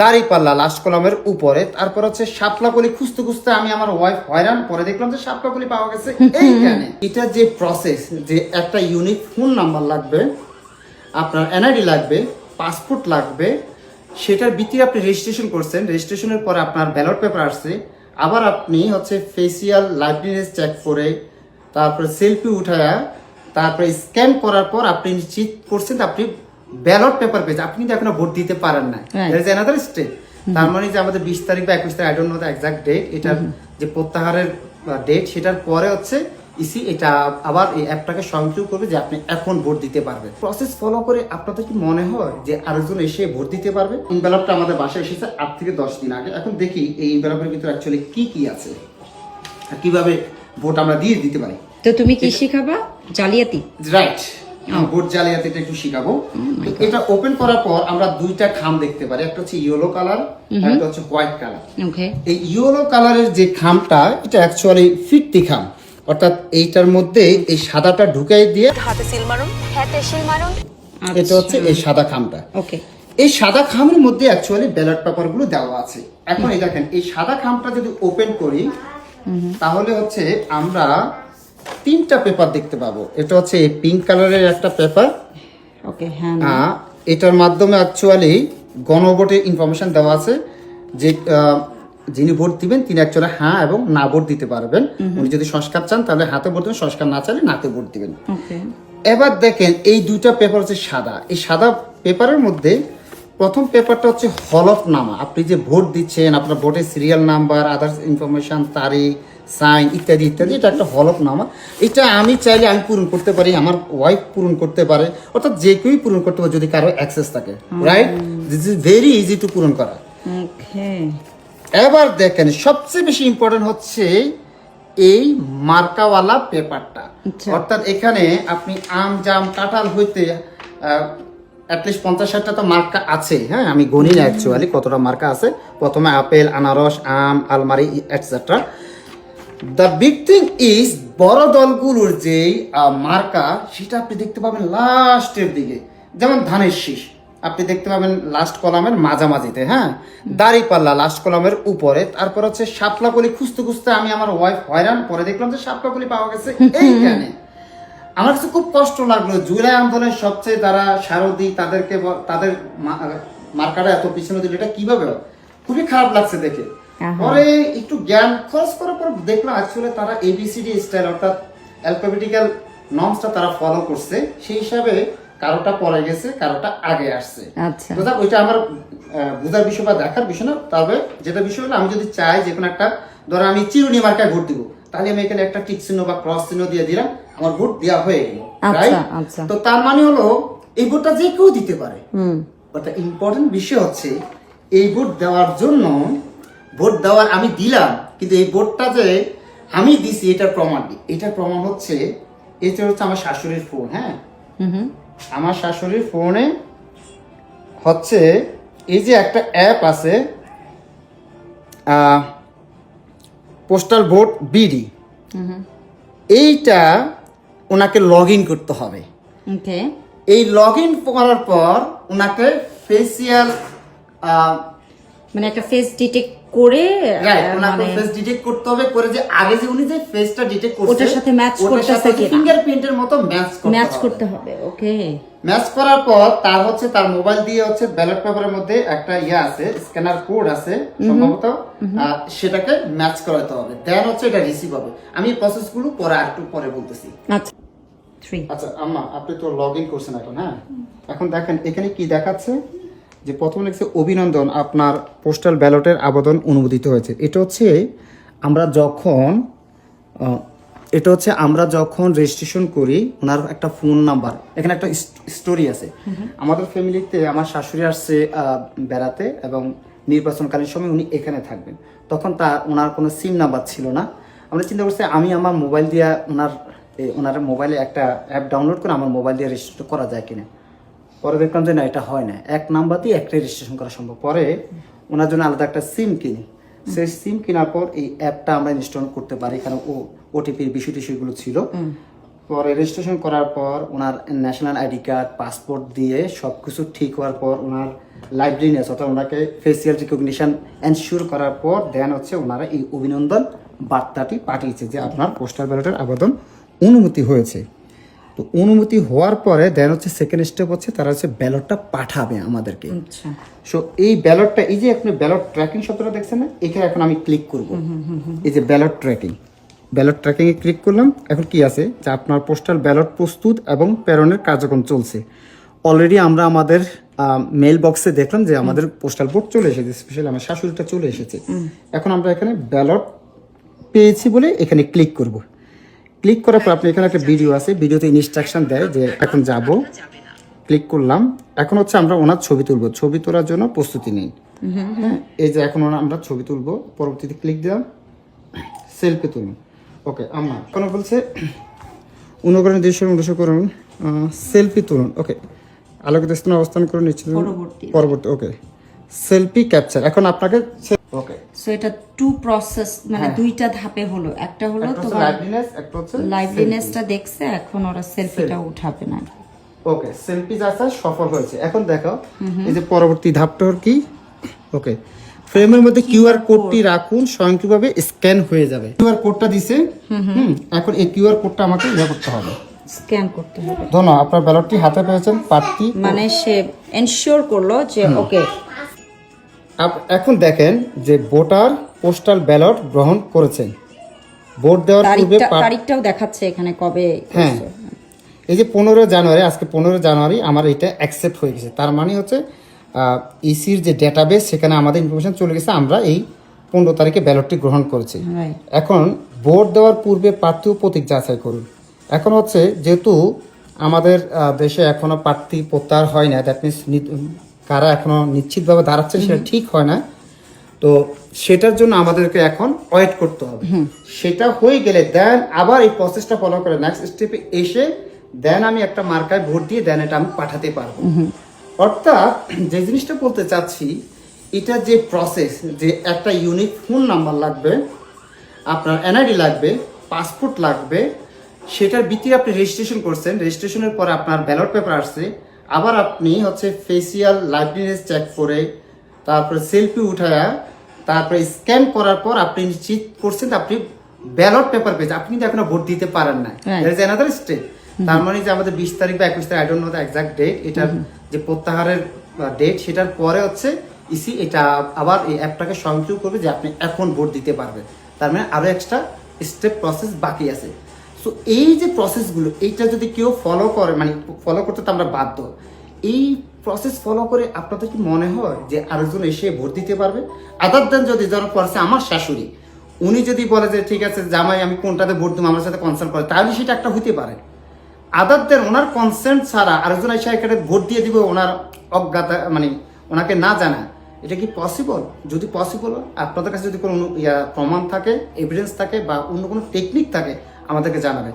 দাঁড়িপাল্লা লাস্ট কলামের উপরে, তারপর হচ্ছে শাপলাকলি খুঁজতে খুঁজতে আমি আমার ওয়াইফ হয়রান, পরে দেখলাম যে শাপলাকলি পাওয়া গেছে এইখানে। এটা যে প্রসেস, যে একটা ইউনিক ফোন নাম্বার লাগবে, আপনার এনআইডি লাগবে, পাসপোর্ট লাগবে, সেটার ভিত্তিতে আপনি রেজিস্ট্রেশন করছেন, রেজিস্ট্রেশনের পরে আপনার ব্যালট পেপার আসছে, আবার আপনি হচ্ছে ফেসিয়াল লাইভলিনেস চেক করে তারপরে সেলফি উঠায়া তারপরে স্ক্যান করার পর আপনি নিশ্চিত করছেন আপনি ব্যালট পেপার পেয়েছে, আপনি কিন্তু এখনো ভোট দিতে পারেন না। Another step. তার মানে যে আমাদের 20 তারিখ বা 21 তারিখ, I don't know the exact date, এটার যে প্রত্যাহারের ডেট, সেটার পরে হচ্ছে ইসি এটা আবার এই অ্যাপটাকে স্বয়ংক্রিয় করবে যে আপনি এখন ভোট দিতে পারবেন। প্রসেস ফলো করে আপনাদের কি মনে হয় যে আরেকজন এসে ভোট দিতে পারবে? এনভেলপটা আমাদের বাসায় এসেছে 8 থেকে 10 দিন আগে। এখন দেখি এই এনভেলপের ভিতরে অ্যাকচুয়ালি কি কি আছে আর কিভাবে ভোট আমরা দিয়ে দিতে পারি। তো তুমি কি শিখাবা? জালিয়াতি, রাইট। ভোট জালিয়াতিটা একটু শিখাবো। তো এটা ওপেন করার পর আমরা দুইটা খাম দেখতে পারি, একটা হচ্ছে ইয়েলো কালার, একটা হচ্ছে হোয়াইট কালার। ওকে। এই ইয়েলো কালারের যে খামটা, এটা অ্যাকচুয়ালি ফিরতি খাম, অর্থাৎ এইটার মধ্যে এই সাদাটা ঢুকাই দিয়ে হাতে সিল মারুন, হাতে সিল মারুন। এটা হচ্ছে এই সাদা খামটা। ওকে। এই সাদা খামের মধ্যে অ্যাকচুয়ালি ব্যালট পেপার গুলো দেওয়া আছে। এখন এই দেখেন, এই সাদা খামটা যদি ওপেন করি তাহলে হচ্ছে আমরা 3টা পেপার দেখতে পাবো। এটা হচ্ছে এই পিঙ্ক কালারের একটা পেপার। ওকে। হ্যাঁ, এটার মাধ্যমে অ্যাকচুয়ালি গণভোটের ইনফরমেশন দেওয়া আছে, যে যিনি ভোট দিবেন তিনি অ্যাকচুয়ালি হ্যাঁ এবং না ভোট দিতে পারবেন। উনি যদি সংস্কার চান তাহলে হাতে ভোট দিবেন, সংস্কার না চাইলে নাতে ভোট দিবেন। ওকে। এবার দেখেন এই দুইটা পেপার হচ্ছে সাদা। এই সাদা পেপারের মধ্যে প্রথম পেপারটা হচ্ছে হলফনামা, আপনি যে ভোট দিচ্ছেন, আপনার ভোটের সিরিয়াল নাম্বার, আদার্স ইনফরমেশন, তারিখ, সাইন ইত্যাদি ইত্যাদি, এটা একটা হলফনামা। এটা আমি চাইলে আমি পূরণ করতে পারি, আমার ওয়াইফ পূরণ করতে পারে, অর্থাৎ যে কেউই পূরণ করতে পারে যদি কারো অ্যাক্সেস থাকে। Right, this is very easy to পূরণ করা। ওকে। এবার দেখেন সবচেয়ে বেশি ইম্পর্টেন্ট হচ্ছে এই মার্কাওয়ালা পেপারটা। অর্থাৎ এখানে আপনি আম, জাম, কাঁঠাল হইতে অ্যাটলিস্ট 50-60টা তো মার্কা আছে। হ্যাঁ, আমি গণি না অ্যাকচুয়ালি কতটা মার্কা আছে। প্রথমে আপেল, আনারস, আম, আলমারি etcetera. The big thing is বড় দলগুলোর যে মার্কা, সেটা আপনি দেখতে পাবেন লাস্টের দিকে। যেমন ধানের শীষ আপনি দেখতে পাবেন লাস্ট কলামের মাঝামাঝিতে। হ্যাঁ, দাঁড়িপাল্লা লাস্ট কলামের উপরে, তারপর হচ্ছে শাপলাকলি খুঁজতে খুঁজতে আমি আমার ওয়াইফ হয়রান, পরে দেখলাম যে শাপলাকলি পাওয়া গেছে এইখানে। আমার কাছে খুব কষ্ট লাগলো। জুলাই আন্দোলনের সবচেয়ে যারা সারথি, তাদেরকে তাদের মার্কাটা এত পিছনে দিল, এটা কিভাবে হয়? খুবই খারাপ লাগছে দেখে। পরে একটু জ্ঞান খরচ করার পর দেখলাম আসলে তারা এবিসিডি স্টাইল, অর্থাৎ অ্যালফাবেটিক্যাল নর্মসটা তারা ফলো করছে। সেই হিসাবে কারোটা পরে গেছে, কারোটা আগে আসছে। আচ্ছা। তো ওইটা আমার বোঝার বিষয় বা দেখার বিষয় না। তবে যেটা বিষয় হলো, আমি যদি চাই যে কোনো একটা, ধরো আমি চিরুনি মার্কায় ভোট দিব, তাহলে আমি এখানে একটা টিক চিহ্ন বা ক্রস চিহ্ন দিয়ে দিলাম, আমার ভোট দেওয়া হয়ে গেল। তো তার মানে হলো এই ভোটটা যে কেউ দিতে পারে। একটা ইম্পর্টেন্ট বিষয় হচ্ছে এই ভোট দেওয়ার জন্য, ভোট দেওয়ার আমি দিলাম, কিন্তু এই ভোটটা যে আমি দিছি এটার প্রমাণ নেই। এটার প্রমাণ হচ্ছে, এটা হচ্ছে আমার শাশুড়ির ফোন। হ্যাঁ, আমার শাশুড়ির ফোনে হচ্ছে এই যে একটা অ্যাপ আছে, পোস্টাল ভোট বিডি। এইটা ওনাকে লগ ইন করতে হবে। ওকে। এই লগ ইন করার পর ওনাকে ফেসিয়াল মানে একটা ফেস ডিটেক্ট করে, ওনাকে ফেস ডিটেক্ট করতে হবে, করে যে আগে যে উনি যে ফেসটা ডিটেক্ট করছে ওটার সাথে ম্যাচ করতেছে কিনা, ফিঙ্গারপ্রিন্টের মতো ম্যাচ করতে হবে। ওকে। ম্যাচ করার পর তার হচ্ছে তার মোবাইল দিয়ে হচ্ছে ব্যালট পেপারের মধ্যে একটা ইয়ে আছে, স্ক্যানার কোড আছে সম্ভবত, সেটাকে ম্যাচ করাতে হবে। দেন হচ্ছে এটা রিসিভ হবে। আমি প্রসেসগুলো পরে একটু পরে বলতেছি। আচ্ছা। আচ্ছা আম্মা, আপনি তো লগ ইন করছেন এখন। হ্যাঁ, এখন দেখেন এখানে কি দেখাচ্ছে, যে প্রথমে লিখছে অভিনন্দন, আপনার পোস্টাল ব্যালটের আবেদন অনুমোদিত হয়েছে। এটা হচ্ছে আমরা যখন রেজিস্ট্রেশন করি, ওনার একটা ফোন নাম্বার, এখানে একটা স্টোরি আছে। আমাদের ফ্যামিলিতে আমার শাশুড়ি আসছে বেড়াতে, এবং নির্বাচনকালীন সময় উনি এখানে থাকবেন। তখন ওনার কোনো সিম নাম্বার ছিল না। আমরা চিন্তা করছি আমি আমার মোবাইল দিয়ে ওনার মোবাইলে একটা অ্যাপ ডাউনলোড করে আমার মোবাইল দিয়ে রেজিস্টার করা যায় কিনা। পরে দেখলাম যে না, এটা হয় না, এক নাম্বার দিয়ে একটা রেজিস্ট্রেশন করা সম্ভব। পরে ওনার জন্য আলাদা একটা সিম কিনি। সেই সিম কেনার পর এই অ্যাপটা আমরা ইনস্টল করতে পারি। এখানে ওটিপির বিষয় টিষয়গুলো ছিল। পরে রেজিস্ট্রেশন করার পর ওনার ন্যাশনাল আইডি কার্ড পাসপোর্ট দিয়ে সব কিছু ঠিক হওয়ার পর ওনার লাইভলিনেস অর্থাৎ ওনাকে ফেসিয়াল রিকগনিশন এনশিওর করার পর দেন হচ্ছে ওনারা এই অভিনন্দন বার্তাটি পাঠিয়েছে যে আপনার পোস্টাল ব্যালটের আবেদন অনুমতি হয়েছে। তো অনুমতি হওয়ার পরে দেন হচ্ছে সেকেন্ড স্টেপ হচ্ছে তারা হচ্ছে ব্যালটটা পাঠাবে আমাদেরকে। আচ্ছা, সো এই ব্যালটটা, এই যে আপনি ব্যালট ট্র্যাকিং শব্দটা দেখছেন না, এখানে এখন আমি ক্লিক করব। এই যে ব্যালট ট্র্যাকিংয়ে ক্লিক করলাম। এখন কি আছে যে আপনার পোস্টাল ব্যালট প্রস্তুত এবং প্রেরণের কার্যক্রম চলছে। অলরেডি আমরা আমাদের মেল বক্সে দেখলাম যে আমাদের পোস্টাল ভোট চলে এসেছে, স্পেশালি আমার শাশুড়িটা চলে এসেছে। এখন আমরা এখানে ব্যালট পেয়েছি বলে এখানে ক্লিক করব। ক্লিক করার পর আপনি এখানে একটা ভিডিও আছে, ভিডিওতে ইনস্ট্রাকশন দেয় যে এখন যাব। ক্লিক করলাম। এখন হচ্ছে আমরা ওনার ছবি তুলবো, ছবি তোলার জন্য প্রস্তুতি নিন। হ্যাঁ, এই যে এখন আমরা ছবি তুলবো। পরবর্তীতে ক্লিক দিলাম, সেলফি তুলুন। ওকে, আমার কোনো বলছে অনুকরণ দৃশ্য অনুসরণ করুন, সেলফি তুলুন। ওকে, আলোকিত স্থানে অবস্থান করুন, নিশ্চিত পরবর্তী। ওকে, সেলফি ক্যাপচার। এখন আপনাকে ওকে, সো এটা টু প্রসেস, মানে দুইটা ধাপে হলো। একটা হলো তোমার লাইভলিনেস, একটা হচ্ছে লাইভলিনেসটা দেখছে, এখন ওরা সেলফিটা উঠাবে না। ওকে, সেলফি যাচ্ছে সফল হয়েছে। এখন দেখো এই যে পরবর্তী ধাপটা কি। ওকে, ফ্রেমের মধ্যে কিউআর কোডটি রাখুন, স্বয়ংক্রিয়ভাবে স্ক্যান হয়ে যাবে। কিউআর কোডটা দিছে। এখন এই কিউআর কোডটা আমাকে করতে হবে, স্ক্যান করতে হবে। ধন্যবাদ, আপনার ব্যালটটি হাতে পেয়েছেন। প্রার্থী মানে সে এনশিওর করলো যে ওকে। এখন দেখেন যে ভোটার পোস্টাল ব্যালট গ্রহণ করেছেন। ভোট দেওয়ার পূর্বে তারিখটাও দেখাচ্ছে এখানে কবে। হ্যাঁ, এই যে 15 জানুয়ারি, আজকে 15 জানুয়ারি আমার এটা অ্যাকসেপ্ট হয়ে গেছে। তার মানে হচ্ছে ইসির যে ডেটাবেস সেখানে আমাদের ইনফরমেশন চলে গেছে, আমরা এই 15 তারিখে ব্যালটটি গ্রহণ করেছি। এখন ভোট দেওয়ার পূর্বে প্রার্থী ও প্রতীক যাচাই করুন। এখন হচ্ছে যেহেতু আমাদের দেশে এখনো প্রার্থী প্রত্যাহার হয় না, দ্যাট মিনস কারা এখনো নিশ্চিতভাবে দাঁড়াচ্ছে সেটা ঠিক হয় না, তো সেটার জন্য আমাদেরকে এখন ওয়েট করতে হবে। সেটা হয়ে গেলে দেন আবার এই প্রসেসটা ফলো করে নেক্সট স্টেপে এসে দেন আমি একটা মার্কায় ভোট দিয়ে দেন এটা আমি পাঠাতে পারবো। অর্থাৎ যে জিনিসটা বলতে চাচ্ছি, এটা যে প্রসেস, যে একটা ইউনিক ফোন নাম্বার লাগবে, আপনার এনআইডি লাগবে, পাসপোর্ট লাগবে, সেটার ভিত্তিতে আপনি রেজিস্ট্রেশন করছেন। রেজিস্ট্রেশনের পরে আপনার ব্যালট পেপার আসছে, আবার আপনি হচ্ছে ফেসিয়াল লাইভলিনেস চেক করে তারপরে সেলফি উঠায়া তারপরে স্ক্যান করার পর আপনি নিশ্চিত করছেন আপনি ব্যালট পেপার পেয়েছেন, আপনি কিন্তু এখনো ভোট দিতে পারেন না। Another step. তার মানে যে আমাদের 20 তারিখ বা 21 তারিখ, I don't know the exact date, এটার যে প্রত্যাহারের ডেট, সেটার পরে হচ্ছে ইসি এটা আবার এই অ্যাপটাকে স্বয়ংক্রিয় করবে যে আপনি এখন ভোট দিতে পারবেন। তার মানে আরো এক্সট্রা স্টেপ প্রসেস বাকি আছে। সো এই যে প্রসেসগুলো, এইটা যদি কেউ ফলো করে, মানে ফলো করতে তো আমরা বাধ্য, এই প্রসেস ফলো করে আপনাদের কি মনে হয় যে আরেকজন এসে ভোট দিতে পারবে? আদার দেন যদি যারা করছে আমার শাশুড়ি, উনি যদি বলে যে ঠিক আছে জামাই আমি কোনটাতে ভোট দেবো আমার সাথে কনসাল্ট করে, তাহলে সেটা একটা হইতে পারে। আদার দেন ওনার কনসেন্ট ছাড়া আরেকজন এসে এখানে ভোট দিয়ে দিবে ওনার অজ্ঞাতা, মানে ওনাকে না জানা, এটা কি পসিবল? যদি পসিবল হয়, আপনাদের কাছে যদি কোনো প্রমাণ থাকে, এভিডেন্স থাকে বা অন্য কোনো টেকনিক থাকে আমাদেরকে জানাবে।